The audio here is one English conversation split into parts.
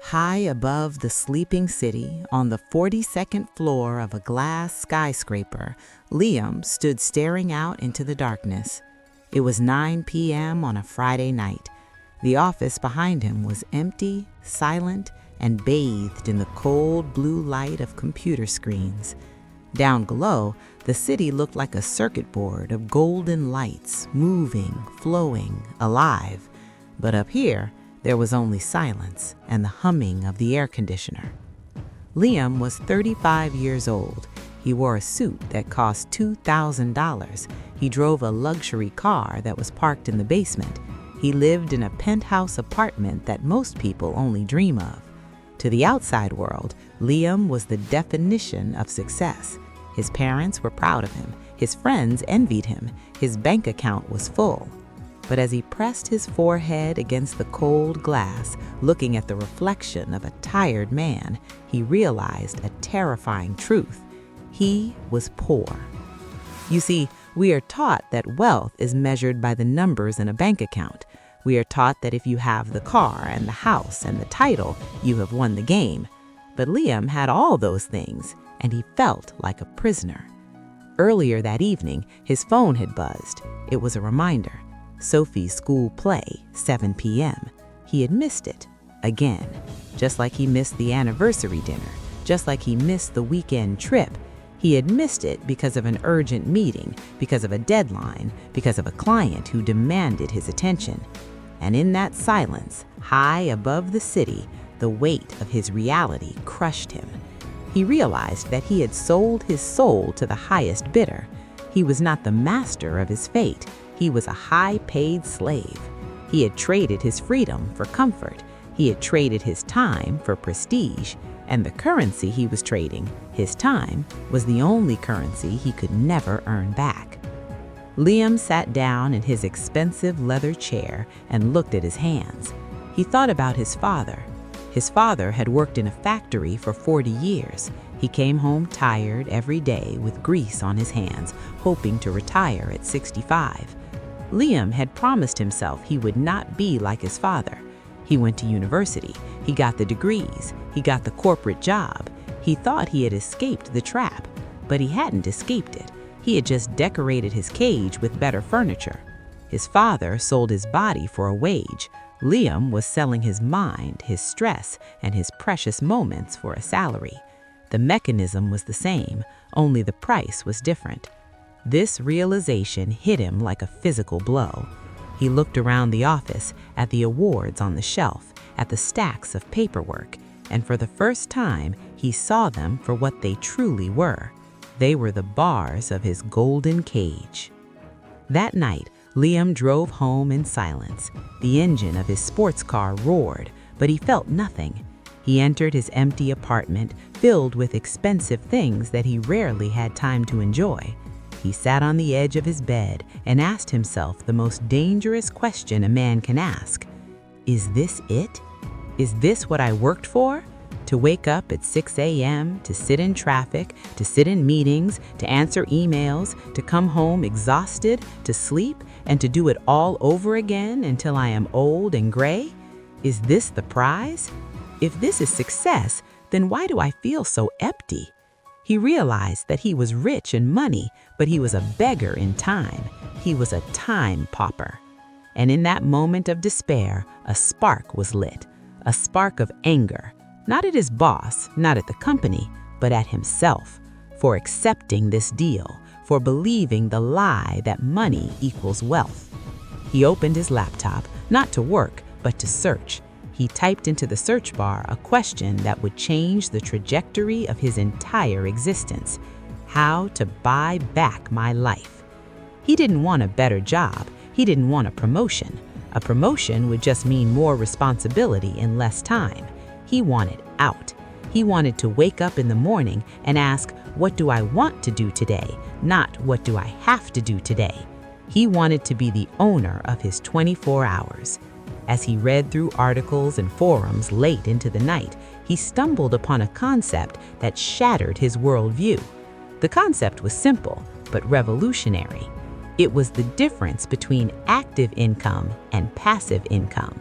High above the sleeping city, on the 42nd floor of a glass skyscraper, Liam stood staring out into the darkness. It was 9 p.m. on a Friday night. The office behind him was empty, silent, and bathed in the cold blue light of computer screens. Down below, the city looked like a circuit board of golden lights, moving, flowing, alive. But up here, there was only silence and the humming of the air conditioner. Liam was 35 years old. He wore a suit that cost $2,000. He drove a luxury car that was parked in the basement. He lived in a penthouse apartment that most people only dream of. To the outside world, Liam was the definition of success. His parents were proud of him. His friends envied him. His bank account was full. But as he pressed his forehead against the cold glass, looking at the reflection of a tired man, he realized a terrifying truth. He was poor. You see, we are taught that wealth is measured by the numbers in a bank account. We are taught that if you have the car and the house and the title, you have won the game. But Liam had all those things, and he felt like a prisoner. Earlier that evening, his phone had buzzed. It was a reminder. Sophie's school play, 7 p.m. He had missed it, again. Just like he missed the anniversary dinner, just like he missed the weekend trip. He had missed it because of an urgent meeting, because of a deadline, because of a client who demanded his attention. And in that silence, high above the city, the weight of his reality crushed him. He realized that he had sold his soul to the highest bidder. He was not the master of his fate. He was a high-paid slave. He had traded his freedom for comfort. He had traded his time for prestige. And the currency he was trading, his time, was the only currency he could never earn back. Liam sat down in his expensive leather chair and looked at his hands. He thought about his father. His father had worked in a factory for 40 years. He came home tired every day with grease on his hands, hoping to retire at 65. Liam had promised himself he would not be like his father. He went to university. He got the degrees. He got the corporate job. He thought he had escaped the trap, but he hadn't escaped it. He had just decorated his cage with better furniture. His father sold his body for a wage. Liam was selling his mind, his stress, and his precious moments for a salary. The mechanism was the same, only the price was different. This realization hit him like a physical blow. He looked around the office, at the awards on the shelf, at the stacks of paperwork, and for the first time, he saw them for what they truly were. They were the bars of his golden cage. That night, Liam drove home in silence. The engine of his sports car roared, but he felt nothing. He entered his empty apartment, filled with expensive things that he rarely had time to enjoy. He sat on the edge of his bed and asked himself the most dangerous question a man can ask. Is this it? Is this what I worked for? To wake up at 6 a.m., to sit in traffic, to sit in meetings, to answer emails, to come home exhausted, to sleep, and to do it all over again until I am old and gray? Is this the prize? If this is success, then why do I feel so empty? He realized that he was rich in money, but he was a beggar in time. He was a time pauper. And in that moment of despair, a spark was lit, a spark of anger, not at his boss, not at the company, but at himself, for accepting this deal, for believing the lie that money equals wealth. He opened his laptop, not to work, but to search. He typed into the search bar a question that would change the trajectory of his entire existence: how to buy back my life. He didn't want a better job. He didn't want a promotion. A promotion would just mean more responsibility in less time. He wanted out. He wanted to wake up in the morning and ask, what do I want to do today, not what do I have to do today. He wanted to be the owner of his 24 hours. As he read through articles and forums late into the night, he stumbled upon a concept that shattered his worldview. The concept was simple, but revolutionary. It was the difference between active income and passive income.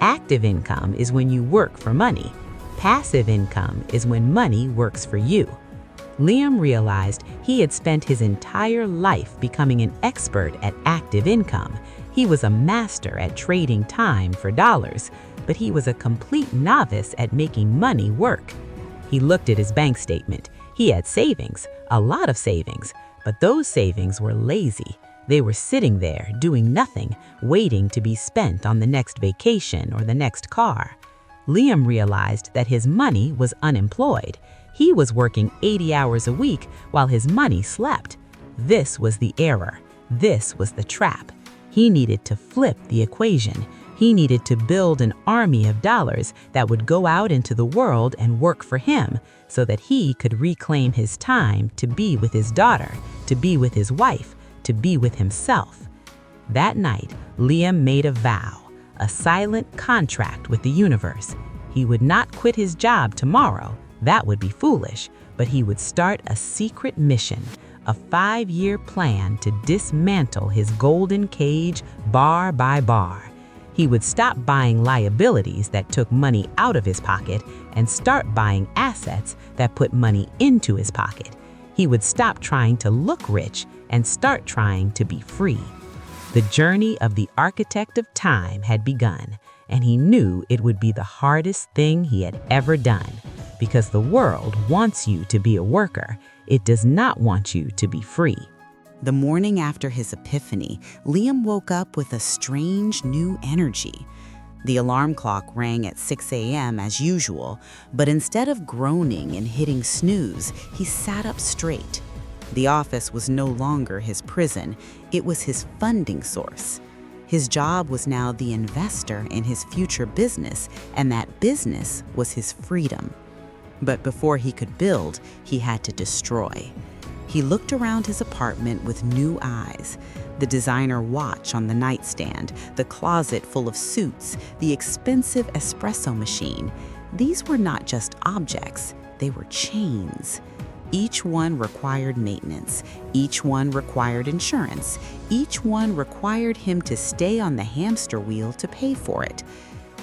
Active income is when you work for money. Passive income is when money works for you. Liam realized he had spent his entire life becoming an expert at active income. He was a master at trading time for dollars, but he was a complete novice at making money work. He looked at his bank statement. He had savings, a lot of savings, but those savings were lazy. They were sitting there doing nothing, waiting to be spent on the next vacation or the next car. Liam realized that his money was unemployed. He was working 80 hours a week while his money slept. This was the error. This was the trap. He needed to flip the equation. He needed to build an army of dollars that would go out into the world and work for him so that he could reclaim his time to be with his daughter, to be with his wife, to be with himself. That night, Liam made a vow, a silent contract with the universe. He would not quit his job tomorrow. That would be foolish, but he would start a secret mission, a 5-year plan to dismantle his golden cage bar by bar. He would stop buying liabilities that took money out of his pocket and start buying assets that put money into his pocket. He would stop trying to look rich and start trying to be free. The journey of the architect of time had begun, and he knew it would be the hardest thing he had ever done, because the world wants you to be a worker. It does not want you to be free. The morning after his epiphany, Liam woke up with a strange new energy. The alarm clock rang at 6 a.m. as usual, but instead of groaning and hitting snooze, he sat up straight. The office was no longer his prison, it was his funding source. His job was now the investor in his future business, and that business was his freedom. But before he could build, he had to destroy. He looked around his apartment with new eyes. The designer watch on the nightstand, the closet full of suits, the expensive espresso machine. These were not just objects, they were chains. Each one required maintenance. Each one required insurance. Each one required him to stay on the hamster wheel to pay for it.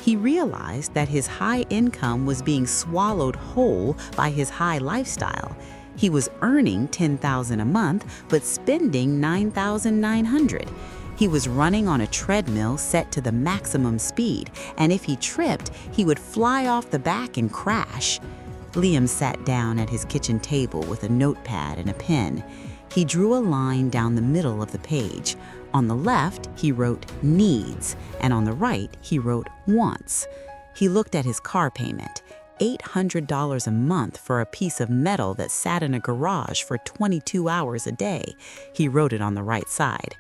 He realized that his high income was being swallowed whole by his high lifestyle. He was earning $10,000 a month, but spending $9,900. He was running on a treadmill set to the maximum speed, and if he tripped, he would fly off the back and crash. Liam sat down at his kitchen table with a notepad and a pen. He drew a line down the middle of the page. On the left, he wrote needs, and on the right, he wrote wants. He looked at his car payment. $800 a month for a piece of metal that sat in a garage for 22 hours a day. He wrote it on the right side.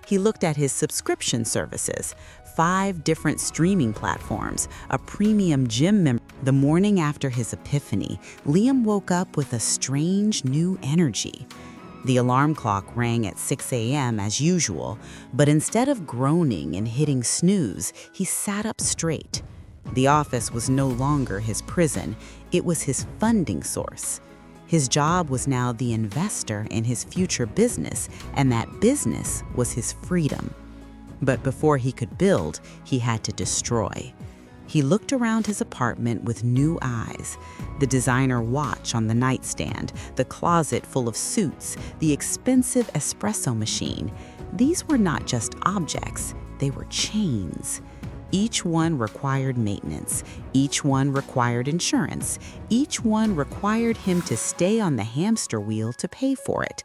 He looked at his subscription services, 5 different streaming platforms, a premium gym membership. The morning after his epiphany, Liam woke up with a strange new energy. The alarm clock rang at 6 a.m. as usual, but instead of groaning and hitting snooze, he sat up straight. The office was no longer his prison, it was his funding source. His job was now the investor in his future business, and that business was his freedom. But before he could build, he had to destroy. He looked around his apartment with new eyes. The designer watch on the nightstand, the closet full of suits, the expensive espresso machine. These were not just objects, they were chains. Each one required maintenance. Each one required insurance. Each one required him to stay on the hamster wheel to pay for it.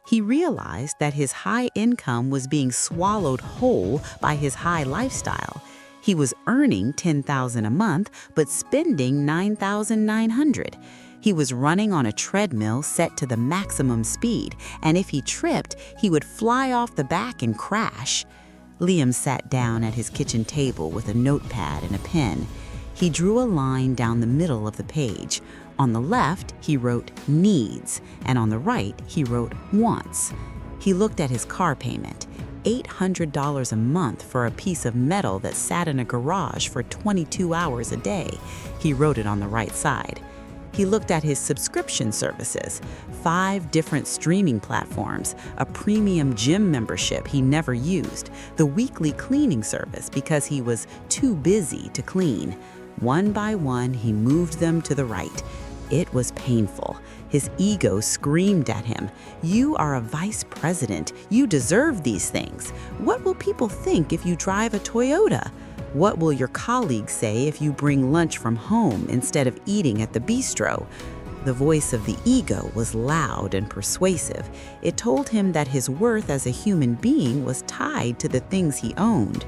He realized that his high income was being swallowed whole by his high lifestyle. He was earning $10,000 a month, but spending $9,900. He was running on a treadmill set to the maximum speed, and if he tripped, he would fly off the back and crash. Liam sat down at his kitchen table with a notepad and a pen. He drew a line down the middle of the page. On the left, he wrote needs, and on the right, he wrote wants. He looked at his car payment. $800 a month for a piece of metal that sat in a garage for 22 hours a day. He wrote it on the right side. He looked at his subscription services, 5 different streaming platforms, a premium gym membership he never used, the weekly cleaning service because he was too busy to clean. One by one, he moved them to the right. It was painful. His ego screamed at him, "You are a vice president. You deserve these things. What will people think if you drive a Toyota? What will your colleagues say if you bring lunch from home instead of eating at the bistro?" The voice of the ego was loud and persuasive. It told him that his worth as a human being was tied to the things he owned.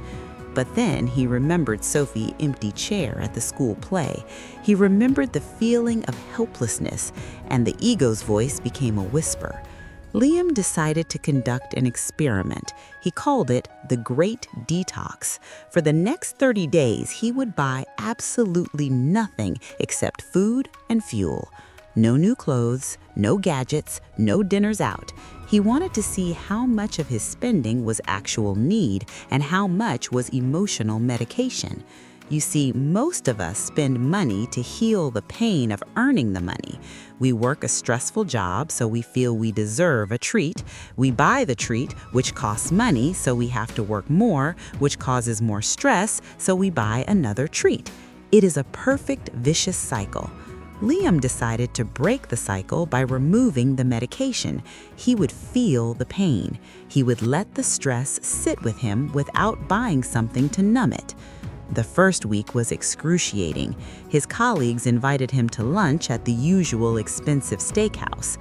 But then he remembered Sophie's empty chair at the school play. He remembered the feeling of helplessness, and the ego's voice became a whisper. Liam decided to conduct an experiment. He called it the Great Detox. For the next 30 days, he would buy absolutely nothing except food and fuel. No new clothes, no gadgets, no dinners out. He wanted to see how much of his spending was actual need and how much was emotional medication. You see, most of us spend money to heal the pain of earning the money. We work a stressful job, so we feel we deserve a treat. We buy the treat, which costs money, so we have to work more, which causes more stress, so we buy another treat. It is a perfect vicious cycle. Liam decided to break the cycle by removing the medication. He would feel the pain. He would let the stress sit with him without buying something to numb it. The first week was excruciating. His colleagues invited him to lunch at the usual expensive steakhouse.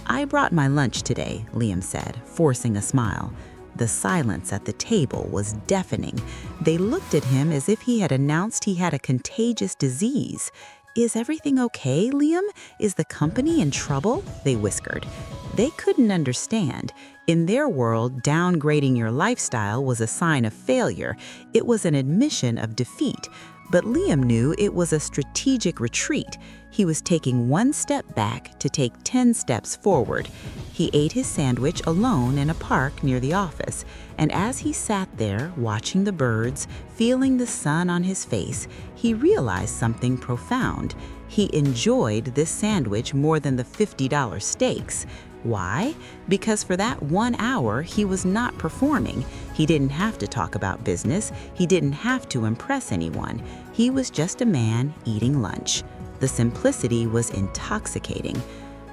"I brought my lunch today," Liam said, forcing a smile. The silence at the table was deafening. They looked at him as if he had announced he had a contagious disease. "Is everything okay, Liam? Is the company in trouble?" they whispered. They couldn't understand. In their world, downgrading your lifestyle was a sign of failure. It was an admission of defeat. But Liam knew it was a strategic retreat. He was taking one step back to take 10 steps forward. He ate his sandwich alone in a park near the office, and as he sat there, watching the birds, feeling the sun on his face, he realized something profound. He enjoyed this sandwich more than the $50 steaks. Why? Because for that 1 hour, he was not performing. He didn't have to talk about business. He didn't have to impress anyone. He was just a man eating lunch. The simplicity was intoxicating.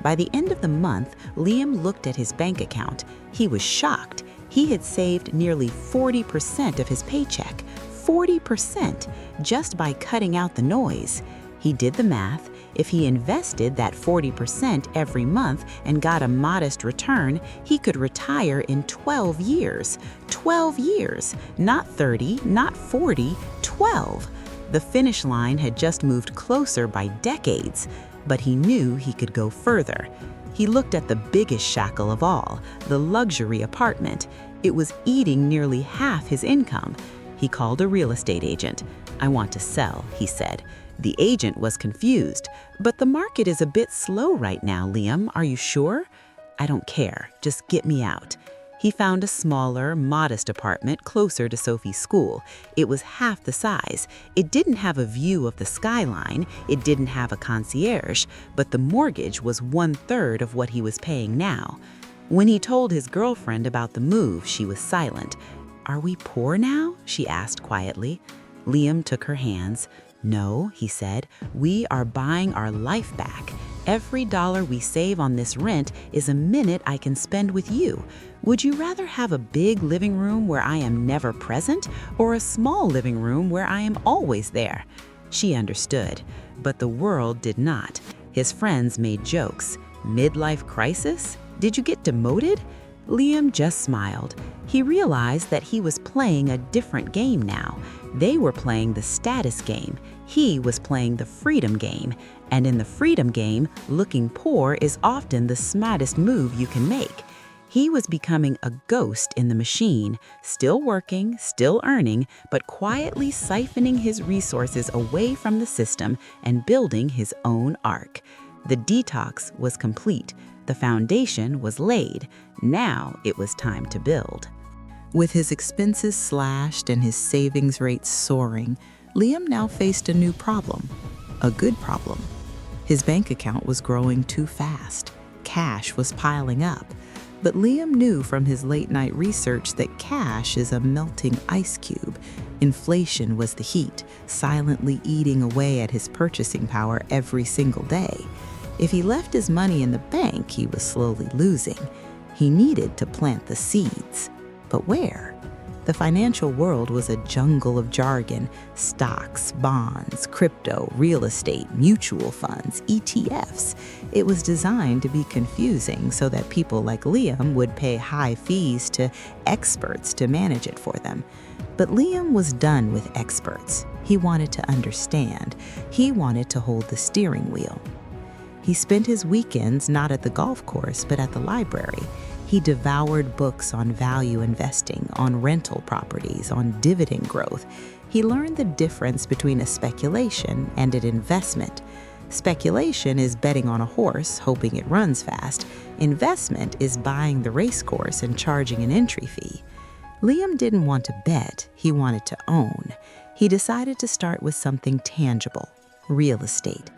By the end of the month, Liam looked at his bank account. He was shocked. He had saved nearly 40% of his paycheck. 40% just by cutting out the noise. He did the math. If he invested that 40% every month and got a modest return, he could retire in 12 years. 12 years, not 30, not 40, 12. The finish line had just moved closer by decades, but he knew he could go further. He looked at the biggest shackle of all, the luxury apartment. It was eating nearly half his income. He called a real estate agent. "I want to sell," he said. The agent was confused. "But the market is a bit slow right now, Liam. Are you sure?" "I don't care. Just get me out." He found a smaller, modest apartment closer to Sophie's school. It was half the size. It didn't have a view of the skyline. It didn't have a concierge, but the mortgage was 1/3 of what he was paying now. When he told his girlfriend about the move, she was silent. "Are we poor now?" she asked quietly. Liam took her hands. "No," he said, "we are buying our life back. Every dollar we save on this rent is a minute I can spend with you. Would you rather have a big living room where I am never present or a small living room where I am always there?" She understood, but the world did not. His friends made jokes. "Midlife crisis? Did you get demoted?" Liam just smiled. He realized that he was playing a different game now. They were playing the status game. He was playing the freedom game. And in the freedom game, looking poor is often the smartest move you can make. He was becoming a ghost in the machine, still working, still earning, but quietly siphoning his resources away from the system and building his own ark. The detox was complete. The foundation was laid. Now it was time to build. With his expenses slashed and his savings rates soaring, Liam now faced a new problem, a good problem. His bank account was growing too fast. Cash was piling up. But Liam knew from his late-night research that cash is a melting ice cube. Inflation was the heat, silently eating away at his purchasing power every single day. If he left his money in the bank, he was slowly losing. He needed to plant the seeds. But where? The financial world was a jungle of jargon: stocks, bonds, crypto, real estate, mutual funds, ETFs. It was designed to be confusing so that people like Liam would pay high fees to experts to manage it for them. But Liam was done with experts. He wanted to understand. He wanted to hold the steering wheel. He spent his weekends not at the golf course, but at the library. He devoured books on value investing, on rental properties, on dividend growth. He learned the difference between a speculation and an investment. Speculation is betting on a horse, hoping it runs fast. Investment is buying the race course and charging an entry fee. Liam didn't want to bet, he wanted to own. He decided to start with something tangible: real estate.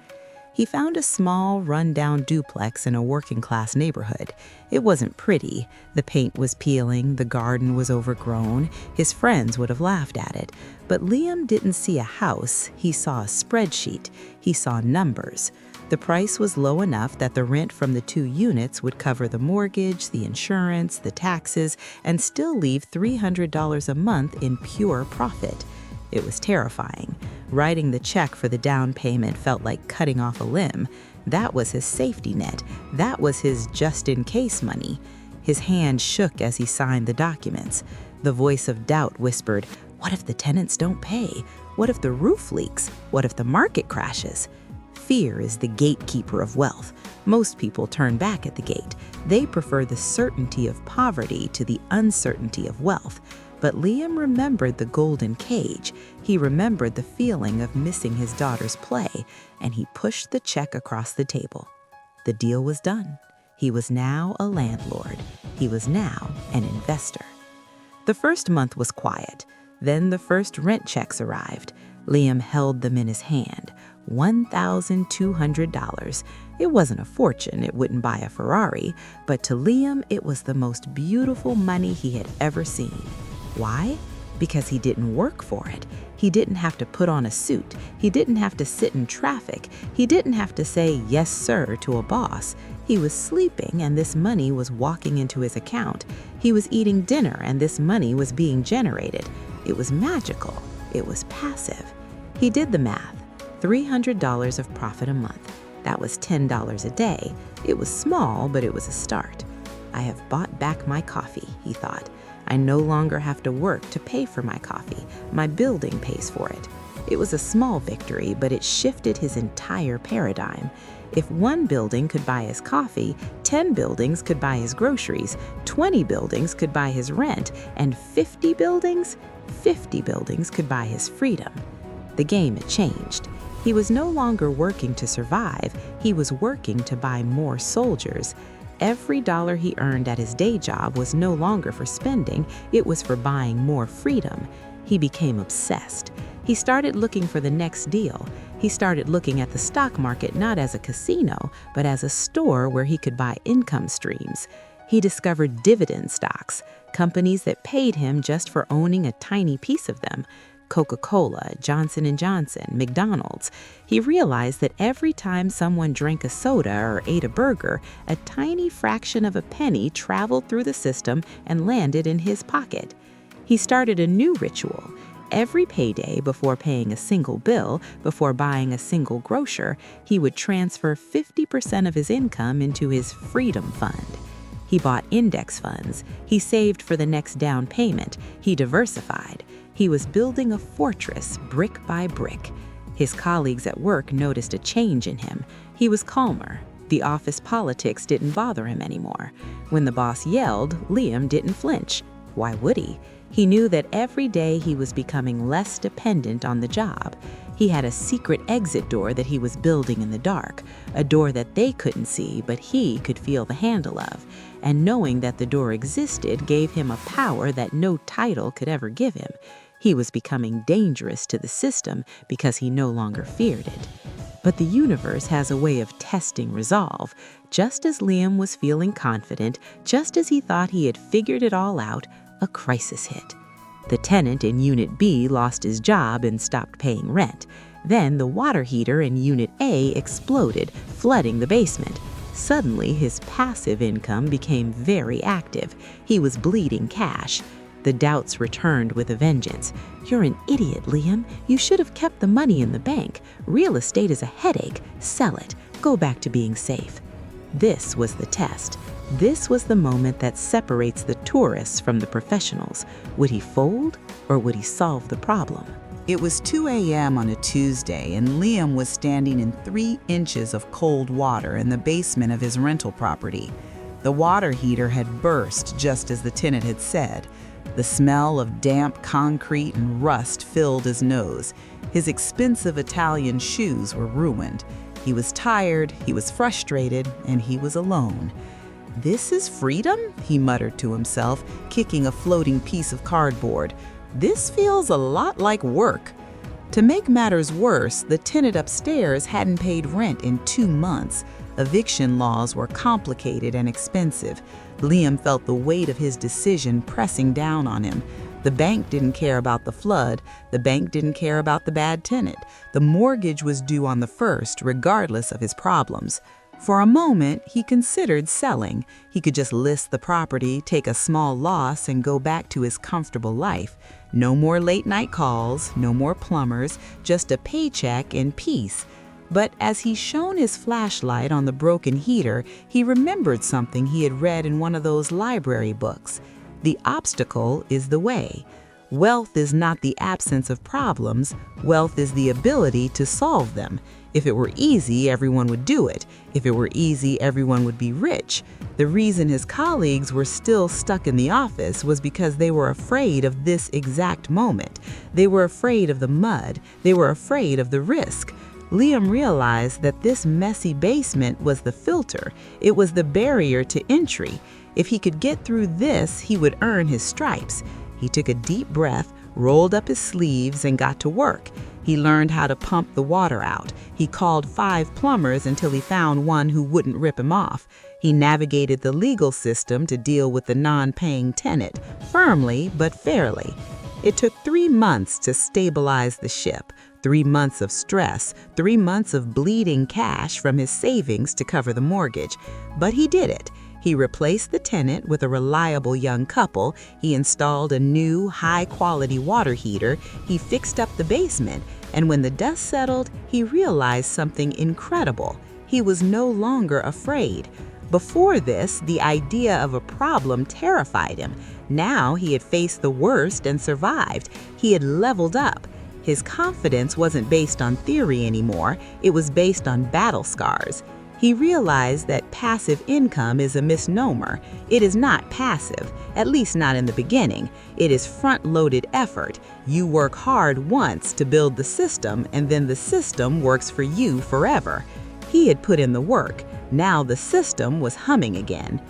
He found a small, run-down duplex in a working-class neighborhood. It wasn't pretty. The paint was peeling, the garden was overgrown. His friends would have laughed at it. But Liam didn't see a house. He saw a spreadsheet. He saw numbers. The price was low enough that the rent from the 2 units would cover the mortgage, the insurance, the taxes, and still leave $300 a month in pure profit. It was terrifying. Writing the check for the down payment felt like cutting off a limb. That was his safety net. That was his just-in-case money. His hand shook as he signed the documents. The voice of doubt whispered, "What if the tenants don't pay? What if the roof leaks? What if the market crashes?" Fear is the gatekeeper of wealth. Most people turn back at the gate. They prefer the certainty of poverty to the uncertainty of wealth. But Liam remembered the golden cage. He remembered the feeling of missing his daughter's play, and he pushed the check across the table. The deal was done. He was now a landlord. He was now an investor. The first month was quiet. Then the first rent checks arrived. Liam held them in his hand. $1,200. It wasn't a fortune. It wouldn't buy a Ferrari. But to Liam, it was the most beautiful money he had ever seen. Why? Because he didn't work for it. He didn't have to put on a suit. He didn't have to sit in traffic. He didn't have to say yes, sir, to a boss. He was sleeping, and this money was walking into his account. He was eating dinner, and this money was being generated. It was magical. It was passive. He did the math. $300 of profit a month. That was $10 a day. It was small, but it was a start. I have bought back my coffee, he thought. I no longer have to work to pay for my coffee. My building pays for it. It was a small victory, but it shifted his entire paradigm. If one building could buy his coffee, 10 buildings could buy his groceries, 20 buildings could buy his rent, and 50 buildings could buy his freedom. The game had changed. He was no longer working to survive. He was working to buy more soldiers. Every dollar he earned at his day job was no longer for spending, it was for buying more freedom. He became obsessed. He started looking for the next deal. He started looking at the stock market not as a casino, but as a store where he could buy income streams. He discovered dividend stocks, companies that paid him just for owning a tiny piece of them. Coca-Cola, Johnson & Johnson, McDonald's. He realized that every time someone drank a soda or ate a burger, a tiny fraction of a penny traveled through the system and landed in his pocket. He started a new ritual. Every payday, before paying a single bill, before buying a single grocer, he would transfer 50% of his income into his freedom fund. He bought index funds. He saved for the next down payment. He diversified. He was building a fortress brick by brick. His colleagues at work noticed a change in him. He was calmer. The office politics didn't bother him anymore. When the boss yelled, Liam didn't flinch. Why would he? He knew that every day he was becoming less dependent on the job. He had a secret exit door that he was building in the dark, a door that they couldn't see, but he could feel the handle of. And knowing that the door existed gave him a power that no title could ever give him. He was becoming dangerous to the system because he no longer feared it. But the universe has a way of testing resolve. Just as Liam was feeling confident, just as he thought he had figured it all out, a crisis hit. The tenant in Unit B lost his job and stopped paying rent. Then the water heater in Unit A exploded, flooding the basement. Suddenly, his passive income became very active. He was bleeding cash. The doubts returned with a vengeance. "You're an idiot, Liam. You should have kept the money in the bank. Real estate is a headache. Sell it. Go back to being safe." This was the test. This was the moment that separates the tourists from the professionals. Would he fold or would he solve the problem? It was 2 a.m. on a Tuesday, and Liam was standing in 3 inches of cold water in the basement of his rental property. The water heater had burst just as the tenant had said. The smell of damp concrete and rust filled his nose. His expensive Italian shoes were ruined. He was tired, he was frustrated, and he was alone. "This is freedom?" he muttered to himself, kicking a floating piece of cardboard. "This feels a lot like work." To make matters worse, the tenant upstairs hadn't paid rent in 2 months. Eviction laws were complicated and expensive. Liam felt the weight of his decision pressing down on him. The bank didn't care about the flood. The bank didn't care about the bad tenant. The mortgage was due on the 1st, regardless of his problems. For a moment, he considered selling. He could just list the property, take a small loss, and go back to his comfortable life. No more late-night calls, no more plumbers, just a paycheck and peace. But as he shone his flashlight on the broken heater, he remembered something he had read in one of those library books. The obstacle is the way. Wealth is not the absence of problems. Wealth is the ability to solve them. If it were easy, everyone would do it. If it were easy, everyone would be rich. The reason his colleagues were still stuck in the office was because they were afraid of this exact moment. They were afraid of the mud. They were afraid of the risk. Liam realized that this messy basement was the filter. It was the barrier to entry. If he could get through this, he would earn his stripes. He took a deep breath, rolled up his sleeves, and got to work. He learned how to pump the water out. He called 5 plumbers until he found one who wouldn't rip him off. He navigated the legal system to deal with the non-paying tenant, firmly but fairly. It took 3 months to stabilize the ship. 3 months of stress, 3 months of bleeding cash from his savings to cover the mortgage. But he did it. He replaced the tenant with a reliable young couple. He installed a new, high-quality water heater. He fixed up the basement. And when the dust settled, he realized something incredible. He was no longer afraid. Before this, the idea of a problem terrified him. Now he had faced the worst and survived. He had leveled up. His confidence wasn't based on theory anymore. It was based on battle scars. He realized that passive income is a misnomer. It is not passive, at least not in the beginning. It is front-loaded effort. You work hard once to build the system, and then the system works for you forever. He had put in the work. Now the system was humming again.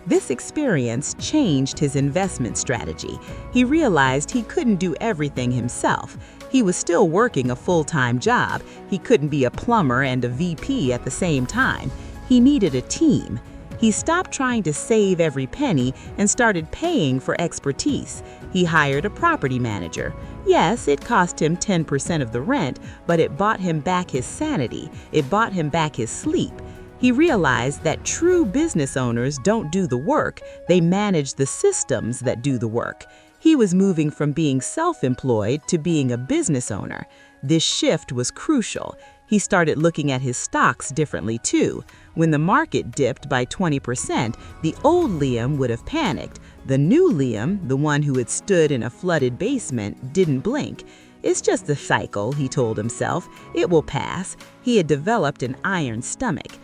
This experience changed his investment strategy. He realized he couldn't do everything himself. He was still working a full-time job. He couldn't be a plumber and a VP at the same time. He needed a team. He stopped trying to save every penny and started paying for expertise. He hired a property manager. Yes, it cost him 10% of the rent, but it bought him back his sanity. It bought him back his sleep. He realized that true business owners don't do the work, they manage the systems that do the work. He was moving from being self-employed to being a business owner. This shift was crucial. He started looking at his stocks differently too. When the market dipped by 20%, the old Liam would have panicked. The new Liam, the one who had stood in a flooded basement, didn't blink. It's just a cycle, he told himself. It will pass. He had developed an iron stomach.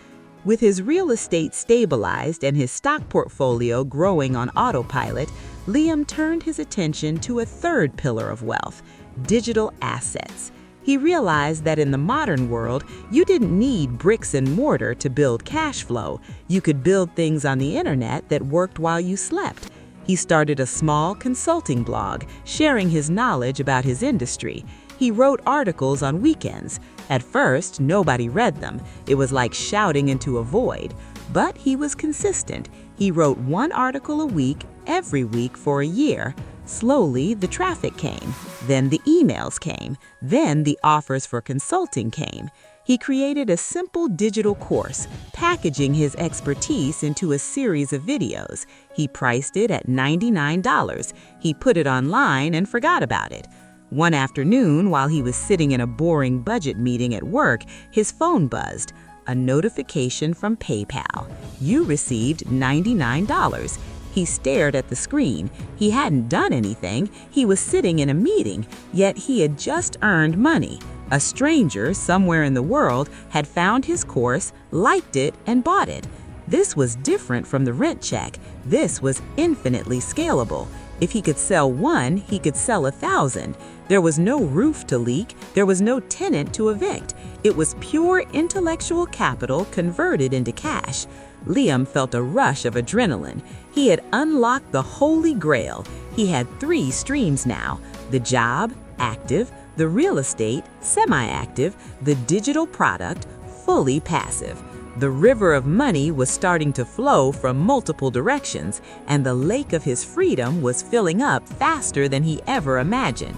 With his real estate stabilized and his stock portfolio growing on autopilot, Liam turned his attention to a third pillar of wealth, digital assets. He realized that in the modern world, you didn't need bricks and mortar to build cash flow. You could build things on the internet that worked while you slept. He started a small consulting blog, sharing his knowledge about his industry. He wrote articles on weekends. At first, nobody read them. It was like shouting into a void. But he was consistent. He wrote one article a week, every week for a year. Slowly, the traffic came. Then the emails came. Then the offers for consulting came. He created a simple digital course, packaging his expertise into a series of videos. He priced it at $99. He put it online and forgot about it. One afternoon, while he was sitting in a boring budget meeting at work, his phone buzzed. A notification from PayPal. You received $99. He stared at the screen. He hadn't done anything. He was sitting in a meeting, yet he had just earned money. A stranger somewhere in the world had found his course, liked it, and bought it. This was different from the rent check. This was infinitely scalable. If he could sell one, he could sell 1,000. There was no roof to leak. There was no tenant to evict. It was pure intellectual capital converted into cash. Liam felt a rush of adrenaline. He had unlocked the holy grail. He had 3 streams now: the job, active; the real estate, semi-active; the digital product, fully passive. The river of money was starting to flow from multiple directions, and the lake of his freedom was filling up faster than he ever imagined.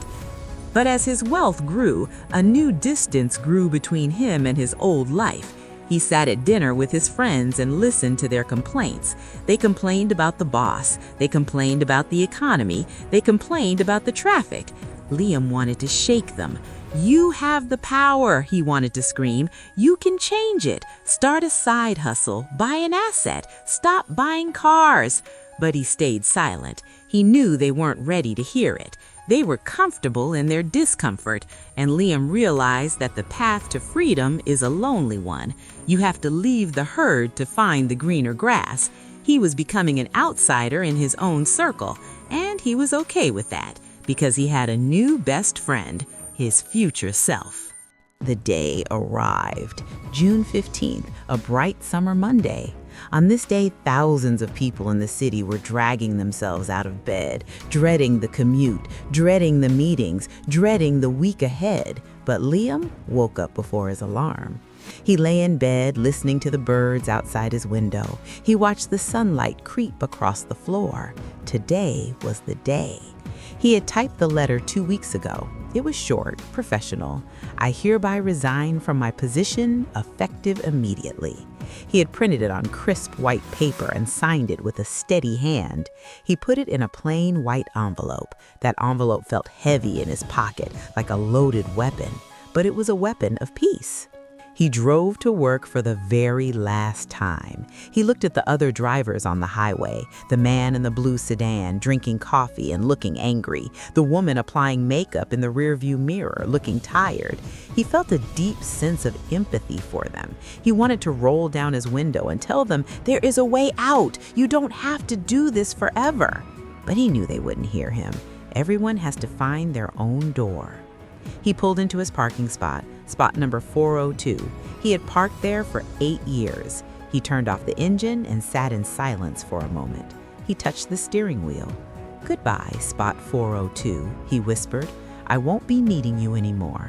But as his wealth grew, a new distance grew between him and his old life. He sat at dinner with his friends and listened to their complaints. They complained about the boss. They complained about the economy. They complained about the traffic. Liam wanted to shake them. You have the power, he wanted to scream. You can change it. Start a side hustle. Buy an asset. Stop buying cars. But he stayed silent. He knew they weren't ready to hear it. They were comfortable in their discomfort, and Liam realized that the path to freedom is a lonely one. You have to leave the herd to find the greener grass. He was becoming an outsider in his own circle, and he was okay with that, because he had a new best friend, his future self. The day arrived, June 15th, a bright summer Monday. On this day, thousands of people in the city were dragging themselves out of bed, dreading the commute, dreading the meetings, dreading the week ahead. But Liam woke up before his alarm. He lay in bed, listening to the birds outside his window. He watched the sunlight creep across the floor. Today was the day. He had typed the letter 2 weeks ago. It was short, professional. I hereby resign from my position, effective immediately. He had printed it on crisp white paper and signed it with a steady hand. He put it in a plain white envelope. That envelope felt heavy in his pocket, like a loaded weapon, but it was a weapon of peace. He drove to work for the very last time. He looked at the other drivers on the highway, the man in the blue sedan drinking coffee and looking angry, the woman applying makeup in the rearview mirror looking tired. He felt a deep sense of empathy for them. He wanted to roll down his window and tell them, there is a way out. You don't have to do this forever. But he knew they wouldn't hear him. Everyone has to find their own door. He pulled into his parking spot, spot number 402. He had parked there for 8 years. He turned off the engine and sat in silence for a moment. He touched the steering wheel. Goodbye, spot 402, he whispered. I won't be needing you anymore.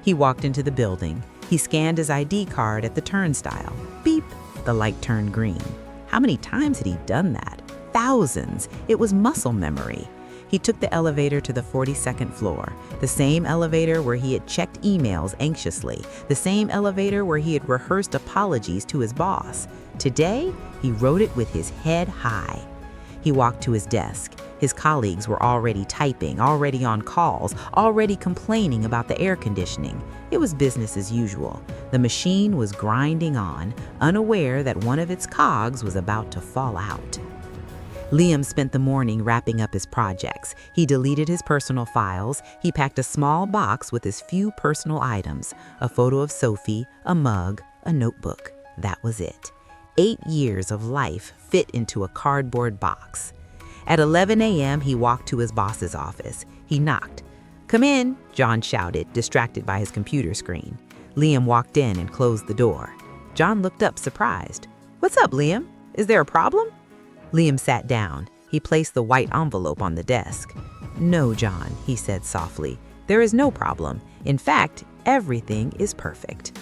He walked into the building. He scanned his ID card at the turnstile. Beep, the light turned green. How many times had he done that? Thousands. It was muscle memory. He took the elevator to the 42nd floor, the same elevator where he had checked emails anxiously, the same elevator where he had rehearsed apologies to his boss. Today, he wrote it with his head high. He walked to his desk. His colleagues were already typing, already on calls, already complaining about the air conditioning. It was business as usual. The machine was grinding on, unaware that one of its cogs was about to fall out. Liam spent the morning wrapping up his projects. He deleted his personal files. He packed a small box with his few personal items, a photo of Sophie, a mug, a notebook. That was it. 8 years of life fit into a cardboard box. At 11 a.m., he walked to his boss's office. He knocked. Come in, John shouted, distracted by his computer screen. Liam walked in and closed the door. John looked up, surprised. What's up, Liam? Is there a problem? Liam sat down. He placed the white envelope on the desk. "No, John," he said softly. "There is no problem. In fact, everything is perfect."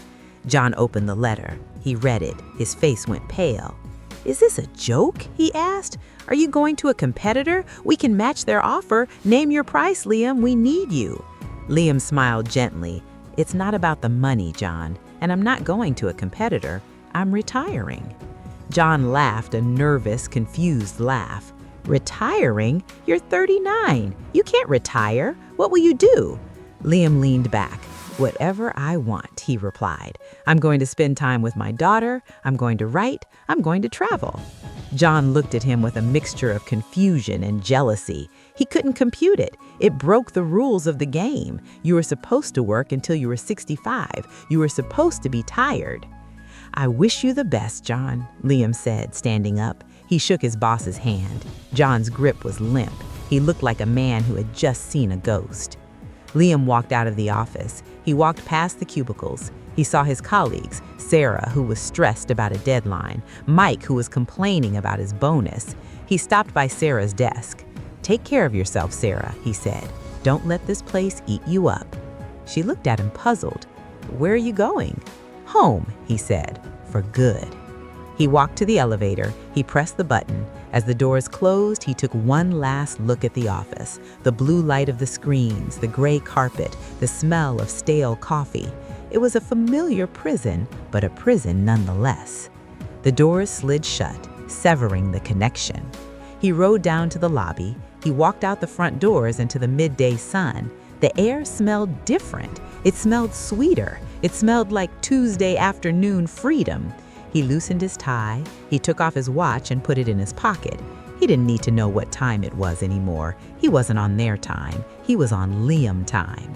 John opened the letter. He read it. His face went pale. "Is this a joke?" he asked. "Are you going to a competitor? We can match their offer. Name your price, Liam. We need you." Liam smiled gently. "It's not about the money, John, and I'm not going to a competitor. I'm retiring." John laughed, a nervous, confused laugh. "Retiring? You're 39. You can't retire. What will you do?" Liam leaned back. "Whatever I want," he replied. "I'm going to spend time with my daughter. I'm going to write. I'm going to travel." John looked at him with a mixture of confusion and jealousy. He couldn't compute it. It broke the rules of the game. You were supposed to work until you were 65. You were supposed to be tired. "I wish you the best, John," Liam said, standing up. He shook his boss's hand. John's grip was limp. He looked like a man who had just seen a ghost. Liam walked out of the office. He walked past the cubicles. He saw his colleagues, Sarah, who was stressed about a deadline, Mike, who was complaining about his bonus. He stopped by Sarah's desk. "Take care of yourself, Sarah," he said. "Don't let this place eat you up." She looked at him puzzled. "Where are you going?" "Home," he said, "for good." He walked to the elevator. He pressed the button. As the doors closed, he took one last look at the office. The blue light of the screens, the gray carpet, the smell of stale coffee. It was a familiar prison, but a prison nonetheless. The doors slid shut, severing the connection. He rode down to the lobby. He walked out the front doors into the midday sun. The air smelled different. It smelled sweeter. It smelled like Tuesday afternoon freedom. He loosened his tie. He took off his watch and put it in his pocket. He didn't need to know what time it was anymore. He wasn't on their time. He was on Liam time.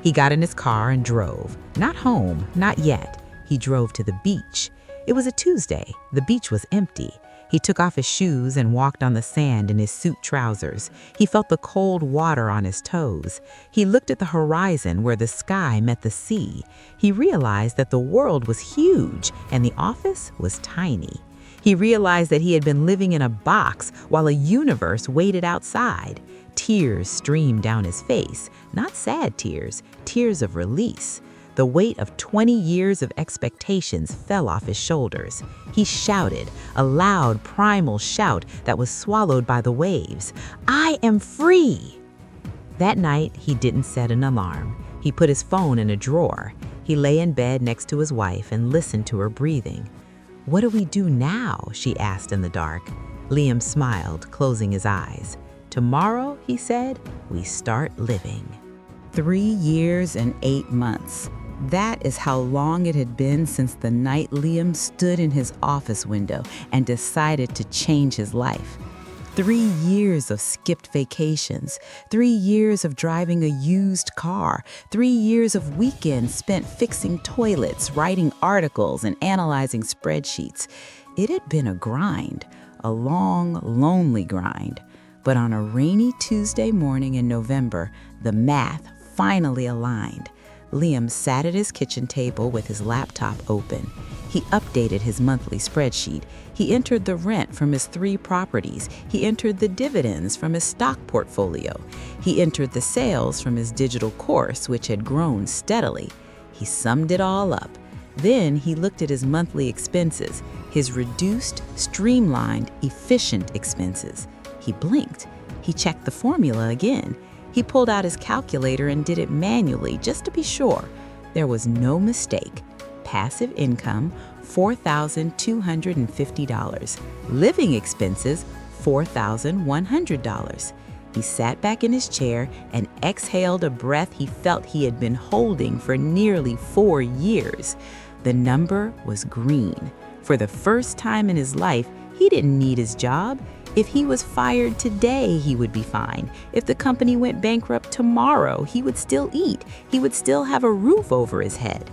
He got in his car and drove. Not home, not yet. He drove to the beach. It was a Tuesday. The beach was empty. He took off his shoes and walked on the sand in his suit trousers. He felt the cold water on his toes. He looked at the horizon where the sky met the sea. He realized that the world was huge and the office was tiny. He realized that he had been living in a box while a universe waited outside. Tears streamed down his face, not sad tears, tears of release. The weight of 20 years of expectations fell off his shoulders. He shouted, a loud, primal shout that was swallowed by the waves. "I am free!" That night, he didn't set an alarm. He put his phone in a drawer. He lay in bed next to his wife and listened to her breathing. "What do we do now?" she asked in the dark. Liam smiled, closing his eyes. "Tomorrow," he said, "we start living." 3 years and 8 months. That is how long it had been since the night Liam stood in his office window and decided to change his life. 3 years of skipped vacations, 3 years of driving a used car, 3 years of weekends spent fixing toilets, writing articles, and analyzing spreadsheets. It had been a grind, a long, lonely grind. But on a rainy Tuesday morning in November, the math finally aligned. Liam sat at his kitchen table with his laptop open. He updated his monthly spreadsheet. He entered the rent from his 3 properties. He entered the dividends from his stock portfolio. He entered the sales from his digital course, which had grown steadily. He summed it all up. Then he looked at his monthly expenses, his reduced, streamlined, efficient expenses. He blinked. He checked the formula again. He pulled out his calculator and did it manually just to be sure. There was no mistake. Passive income, $4,250. Living expenses, $4,100. He sat back in his chair and exhaled a breath he felt he had been holding for nearly 4 years. The number was green. For the first time in his life, he didn't need his job. If he was fired today, he would be fine. If the company went bankrupt tomorrow, he would still eat. He would still have a roof over his head.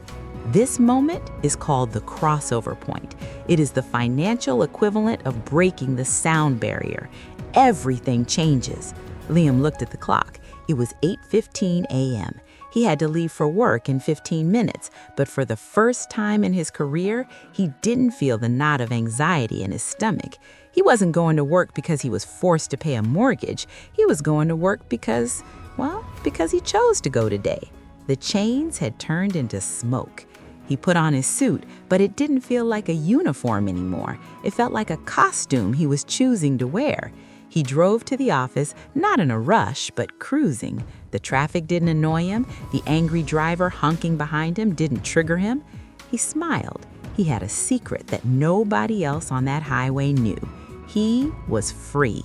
This moment is called the crossover point. It is the financial equivalent of breaking the sound barrier. Everything changes. Liam looked at the clock. It was 8:15 a.m. He had to leave for work in 15 minutes, but for the first time in his career, he didn't feel the knot of anxiety in his stomach. He wasn't going to work because he was forced to pay a mortgage. He was going to work because he chose to go today. The chains had turned into smoke. He put on his suit, but it didn't feel like a uniform anymore. It felt like a costume he was choosing to wear. He drove to the office, not in a rush, but cruising. The traffic didn't annoy him. The angry driver honking behind him didn't trigger him. He smiled. He had a secret that nobody else on that highway knew. He was free.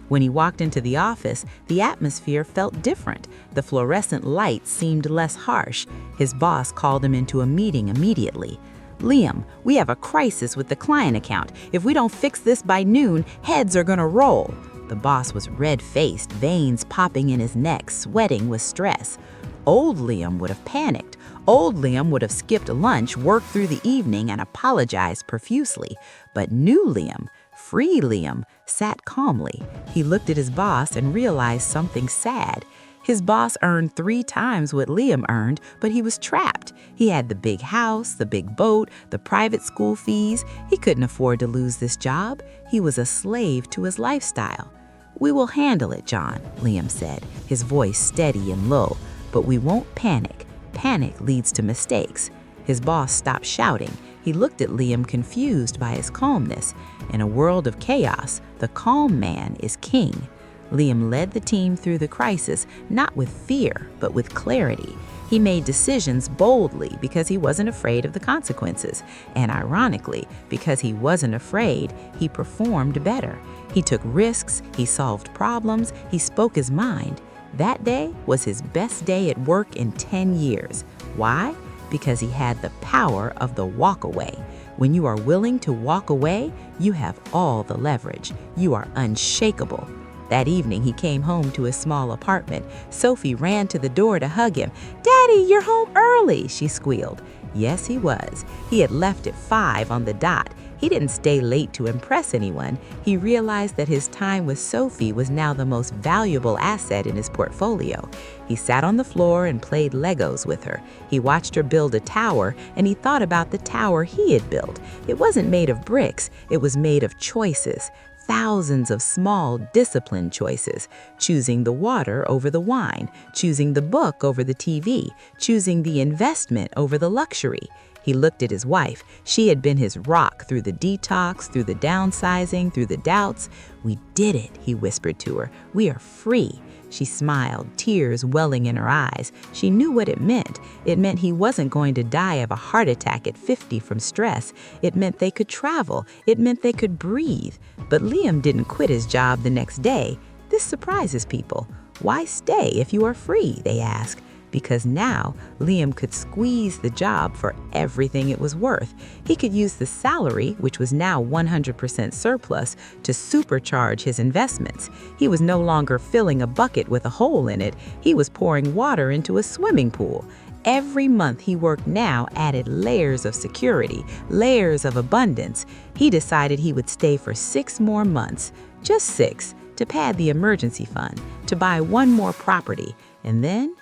When he walked into the office, the atmosphere felt different. The fluorescent lights seemed less harsh. His boss called him into a meeting immediately. "Liam, we have a crisis with the client account. If we don't fix this by noon, heads are gonna roll." The boss was red-faced, veins popping in his neck, sweating with stress. Old Liam would have panicked. Old Liam would have skipped lunch, worked through the evening, and apologized profusely. But new Liam, free Liam, sat calmly. He looked at his boss and realized something sad. His boss earned 3 times what Liam earned, but he was trapped. He had the big house, the big boat, the private school fees. He couldn't afford to lose this job. He was a slave to his lifestyle. "We will handle it, John," Liam said, his voice steady and low. "But we won't panic. Panic leads to mistakes." His boss stopped shouting. He looked at Liam, confused by his calmness. In a world of chaos, the calm man is king. Liam led the team through the crisis, not with fear, but with clarity. He made decisions boldly because he wasn't afraid of the consequences. And ironically, because he wasn't afraid, he performed better. He took risks, he solved problems, he spoke his mind. That day was his best day at work in 10 years. Why? Because he had the power of the walk away. When you are willing to walk away, you have all the leverage. You are unshakable. That evening, he came home to his small apartment. Sophie ran to the door to hug him. "Daddy, you're home early," she squealed. Yes, he was. He had left at 5 on the dot. He didn't stay late to impress anyone. He realized that his time with Sophie was now the most valuable asset in his portfolio. He sat on the floor and played Legos with her. He watched her build a tower, and he thought about the tower he had built. It wasn't made of bricks. It was made of choices. Thousands of small, disciplined choices, choosing the water over the wine, choosing the book over the TV, choosing the investment over the luxury. He looked at his wife. She had been his rock through the detox, through the downsizing, through the doubts. "We did it," he whispered to her. "We are free." She smiled, tears welling in her eyes. She knew what it meant. It meant he wasn't going to die of a heart attack at 50 from stress. It meant they could travel. It meant they could breathe. But Liam didn't quit his job the next day. This surprises people. Why stay if you are free, they ask. Because now Liam could squeeze the job for everything it was worth. He could use the salary, which was now 100% surplus, to supercharge his investments. He was no longer filling a bucket with a hole in it. He was pouring water into a swimming pool. Every month he worked now added layers of security, layers of abundance. He decided he would stay for 6 more months, just 6, to pad the emergency fund, to buy 1 more property, and then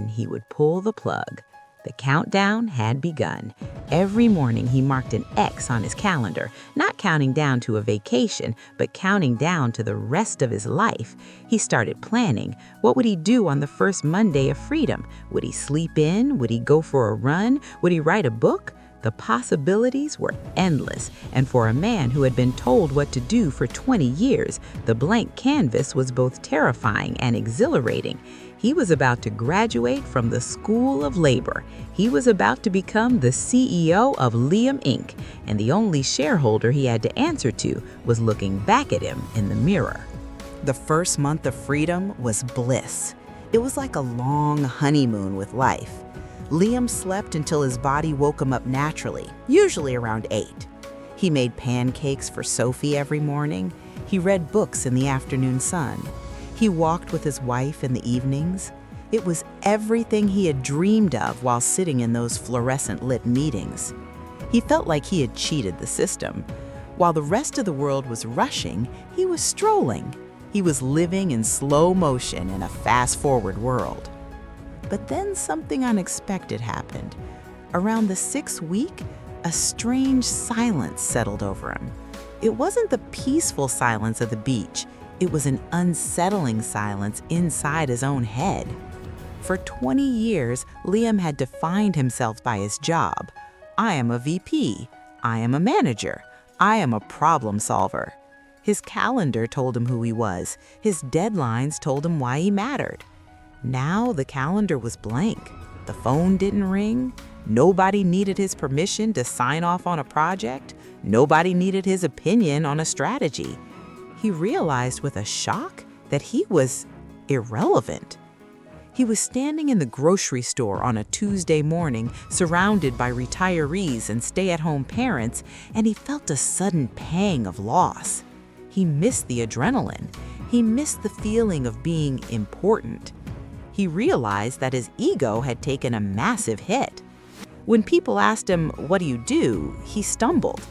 he would pull the plug. The countdown had begun. Every morning he marked an X on his calendar, not counting down to a vacation, but counting down to the rest of his life. He started planning. What would he do on the first Monday of freedom? Would he sleep in? Would he go for a run? Would he write a book? The possibilities were endless, and for a man who had been told what to do for 20 years, the blank canvas was both terrifying and exhilarating. He was about to graduate from the School of Labor. He was about to become the CEO of Liam Inc., and the only shareholder he had to answer to was looking back at him in the mirror. The first month of freedom was bliss. It was like a long honeymoon with life. Liam slept until his body woke him up naturally, usually around 8. He made pancakes for Sophie every morning. He read books in the afternoon sun. He walked with his wife in the evenings. It was everything he had dreamed of while sitting in those fluorescent-lit meetings. He felt like he had cheated the system. While the rest of the world was rushing, he was strolling. He was living in slow motion in a fast-forward world. But then something unexpected happened. Around the 6th week, a strange silence settled over him. It wasn't the peaceful silence of the beach. It was an unsettling silence inside his own head. For 20 years, Liam had defined himself by his job. I am a VP. I am a manager. I am a problem solver. His calendar told him who he was. His deadlines told him why he mattered. Now the calendar was blank. The phone didn't ring. Nobody needed his permission to sign off on a project. Nobody needed his opinion on a strategy. He realized with a shock that he was irrelevant. He was standing in the grocery store on a Tuesday morning, surrounded by retirees and stay-at-home parents, and he felt a sudden pang of loss. He missed the adrenaline. He missed the feeling of being important. He realized that his ego had taken a massive hit. When people asked him, "What do you do?" he stumbled.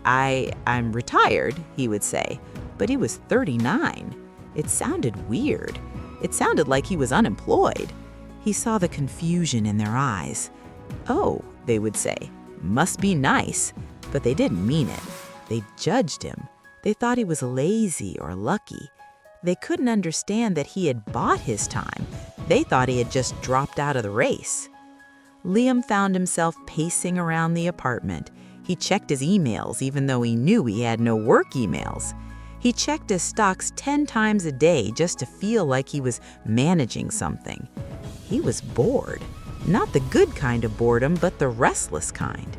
I'm retired, he would say, but he was 39. It sounded weird. It sounded like he was unemployed. He saw the confusion in their eyes. "Oh," they would say, "must be nice," but they didn't mean it. They judged him. They thought he was lazy or lucky. They couldn't understand that he had bought his time. They thought he had just dropped out of the race. Liam found himself pacing around the apartment. He checked his emails even though he knew he had no work emails. He checked his stocks 10 times a day just to feel like he was managing something. He was bored. Not the good kind of boredom, but the restless kind.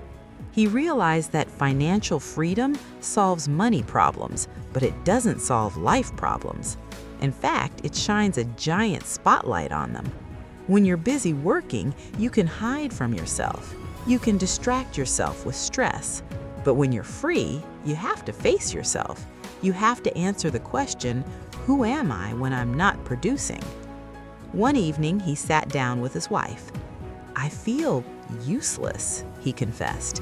He realized that financial freedom solves money problems, but it doesn't solve life problems. In fact, it shines a giant spotlight on them. When you're busy working, you can hide from yourself. You can distract yourself with stress. But when you're free, you have to face yourself. You have to answer the question, who am I when I'm not producing? One evening, he sat down with his wife. "I feel useless," he confessed.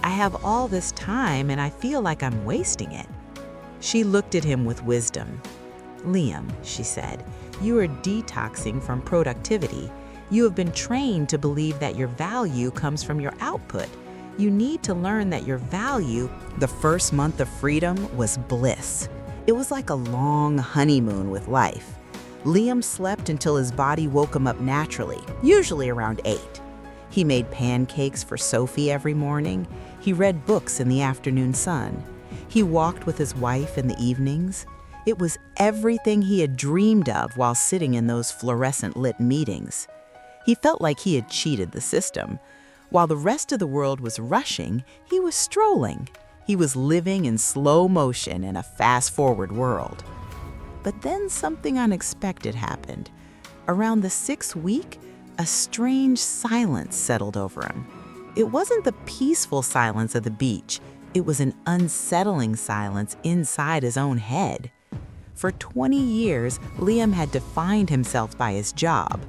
"I have all this time and I feel like I'm wasting it." She looked at him with wisdom. "Liam," she said, "you are detoxing from productivity. You have been trained to believe that your value comes from your output. You need to learn that your value." The first month of freedom was bliss. It was like a long honeymoon with life. Liam slept until his body woke him up naturally, usually around 8. He made pancakes for Sophie every morning. He read books in the afternoon sun. He walked with his wife in the evenings. It was everything he had dreamed of while sitting in those fluorescent-lit meetings. He felt like he had cheated the system. While the rest of the world was rushing, he was strolling. He was living in slow motion in a fast-forward world. But then something unexpected happened. Around the 6th week, a strange silence settled over him. It wasn't the peaceful silence of the beach. It was an unsettling silence inside his own head. For 20 years, Liam had defined himself by his job.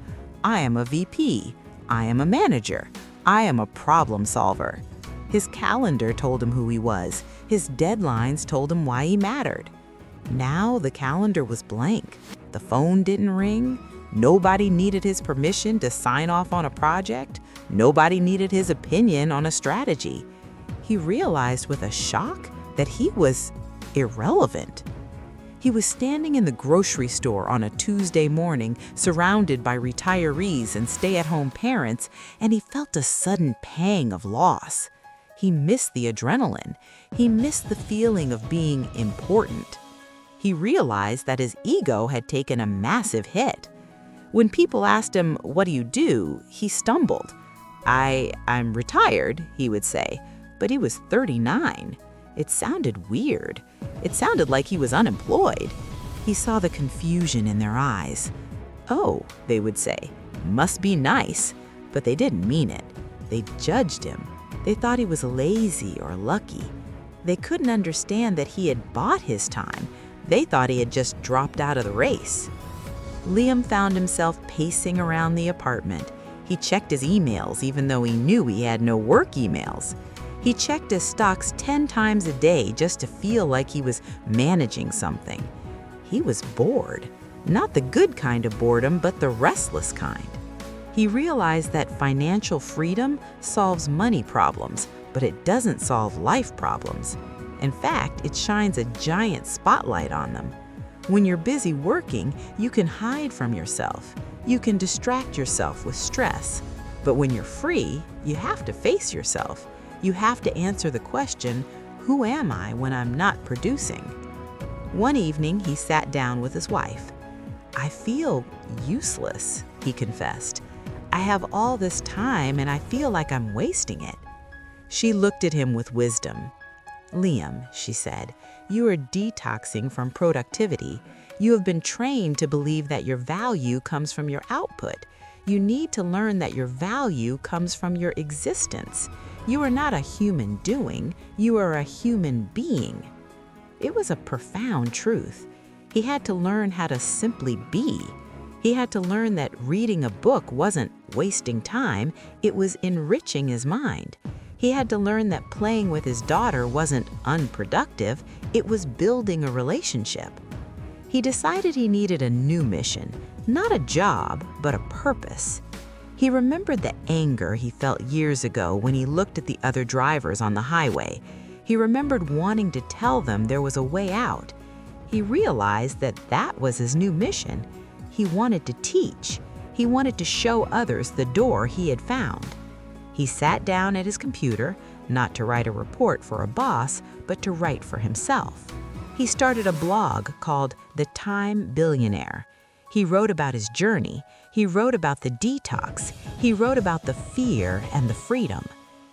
I am a VP. I am a manager. I am a problem solver. His calendar told him who he was. His deadlines told him why he mattered. Now the calendar was blank. The phone didn't ring. Nobody needed his permission to sign off on a project. Nobody needed his opinion on a strategy. He realized with a shock that he was irrelevant. He was standing in the grocery store on a Tuesday morning, surrounded by retirees and stay-at-home parents, and he felt a sudden pang of loss. He missed the adrenaline. He missed the feeling of being important. He realized that his ego had taken a massive hit. When people asked him, "What do you do?" he stumbled. I'm retired, he would say, but he was 39. It sounded weird. It sounded like he was unemployed. He saw the confusion in their eyes. "Oh," they would say, "must be nice," but they didn't mean it. They judged him. They thought he was lazy or lucky. They couldn't understand that he had bought his time. They thought he had just dropped out of the race. Liam found himself pacing around the apartment. He checked his emails even though he knew he had no work emails. He checked his stocks 10 times a day just to feel like he was managing something. He was bored. Not the good kind of boredom, but the restless kind. He realized that financial freedom solves money problems, but it doesn't solve life problems. In fact, it shines a giant spotlight on them. When you're busy working, you can hide from yourself. You can distract yourself with stress. But when you're free, you have to face yourself. You have to answer the question, who am I when I'm not producing? One evening, he sat down with his wife. I feel useless, he confessed. I have all this time and I feel like I'm wasting it. She looked at him with wisdom. Liam, she said, you are detoxing from productivity. You have been trained to believe that your value comes from your output. You need to learn that your value comes from your existence. You are not a human doing, you are a human being. It was a profound truth. He had to learn how to simply be. He had to learn that reading a book wasn't wasting time, it was enriching his mind. He had to learn that playing with his daughter wasn't unproductive, it was building a relationship. He decided he needed a new mission, not a job, but a purpose. He remembered the anger he felt years ago when he looked at the other drivers on the highway. He remembered wanting to tell them there was a way out. He realized that that was his new mission. He wanted to teach. He wanted to show others the door he had found. He sat down at his computer, not to write a report for a boss, but to write for himself. He started a blog called The Time Billionaire. He wrote about his journey. He wrote about the detox. He wrote about the fear and the freedom.